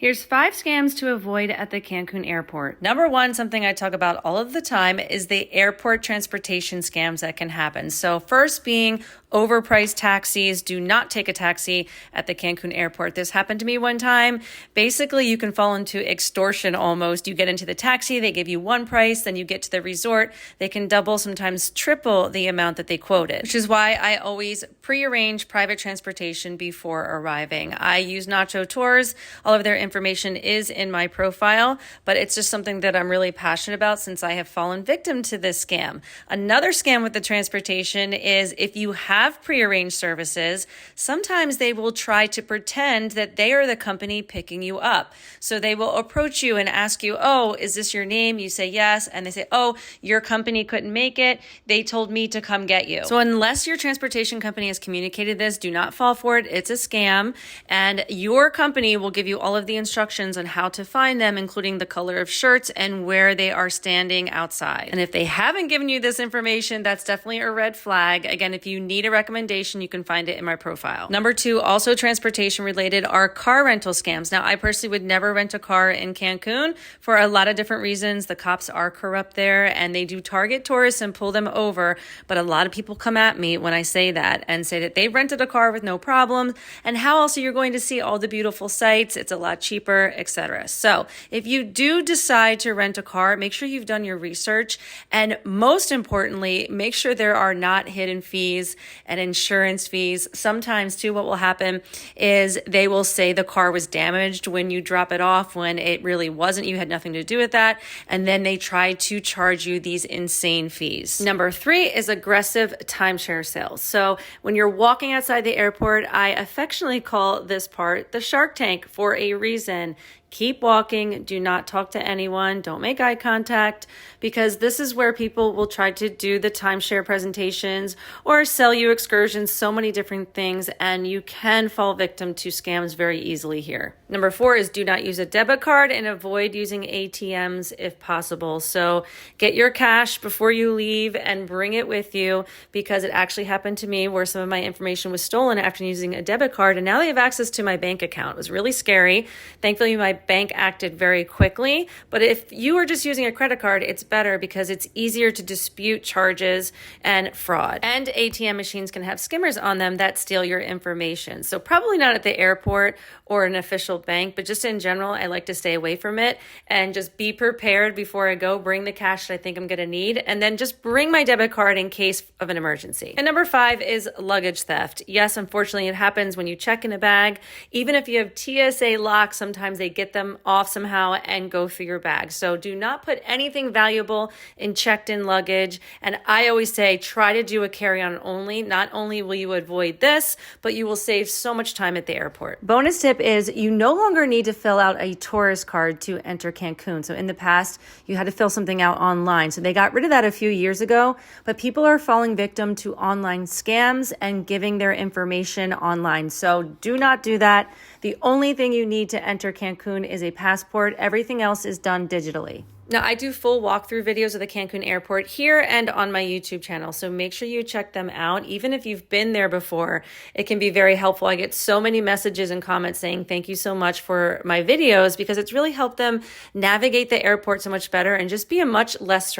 Here's 5 scams to avoid at the Cancun airport. Number 1, something I talk about all of the time, is the airport transportation scams that can happen. So first being overpriced taxis. Do not take a taxi at the Cancun airport. This happened to me one time. Basically, you can fall into extortion almost. You get into the taxi, they give you one price, then you get to the resort, they can double, sometimes triple the amount that they quoted, which is why I always pre-arrange private transportation before arriving. I use Nacho Tours. All of their information is in my profile, but it's just something that I'm really passionate about since I have fallen victim to this scam. Another scam with the transportation is if you have prearranged services, sometimes they will try to pretend that they are the company picking you up. So they will approach you and ask you, "Oh, is this your name?" You say yes, and they say, "Oh, your company couldn't make it. They told me to come get you." So unless your transportation company has communicated this, do not fall for it. It's a scam, and your company will give you all of the instructions on how to find them, including the color of shirts and where they are standing outside. And if they haven't given you this information, that's definitely a red flag. Again, if you need a recommendation, you can find it in my profile. Number 2, also transportation related, are car rental scams. Now, I personally would never rent a car in Cancun for a lot of different reasons. The cops are corrupt there and they do target tourists and pull them over. But a lot of people come at me when I say that and say that they rented a car with no problem. And how else are you going to see all the beautiful sights? It's a lot cheaper, etc. So if you do decide to rent a car, make sure you've done your research. And most importantly, make sure there are not hidden fees and insurance fees. Sometimes too, what will happen is they will say the car was damaged when you drop it off when it really wasn't. You had nothing to do with that. And then they try to charge you these insane fees. Number 3 is aggressive timeshare sales. So when you're walking outside the airport, I affectionately call this part the Shark Tank for a reason. Keep walking. Do not talk to anyone. Don't make eye contact, because this is where people will try to do the timeshare presentations or sell you excursions, so many different things, and you can fall victim to scams very easily here. Number 4 is do not use a debit card and avoid using ATMs if possible. So get your cash before you leave and bring it with you, because it actually happened to me where some of my information was stolen after using a debit card, and now they have access to my bank account. It was really scary. Thankfully, my bank acted very quickly, but if you are just using a credit card, it's better because it's easier to dispute charges and fraud. And ATM machines can have skimmers on them that steal your information. So probably not at the airport or an official bank, but just in general, I like to stay away from it and just be prepared before I go. Bring the cash that I think I'm going to need, and then just bring my debit card in case of an emergency. And number 5 is luggage theft. Yes, unfortunately, it happens when you check in a bag. Even if you have TSA locks, sometimes they get them off somehow and go through your bag. So do not put anything valuable in checked-in luggage. And I always say, try to do a carry-on only. Not only will you avoid this, but you will save so much time at the airport. Bonus tip is you no longer need to fill out a tourist card to enter Cancun. So in the past, you had to fill something out online. So they got rid of that a few years ago, but people are falling victim to online scams and giving their information online. So do not do that. The only thing you need to enter Cancun is a passport. Everything else is done digitally. Now, I do full walkthrough videos of the Cancun airport here and on my YouTube channel, so make sure you check them out. Even if you've been there before, it can be very helpful. I get so many messages and comments saying thank you so much for my videos, because it's really helped them navigate the airport so much better and just be a much less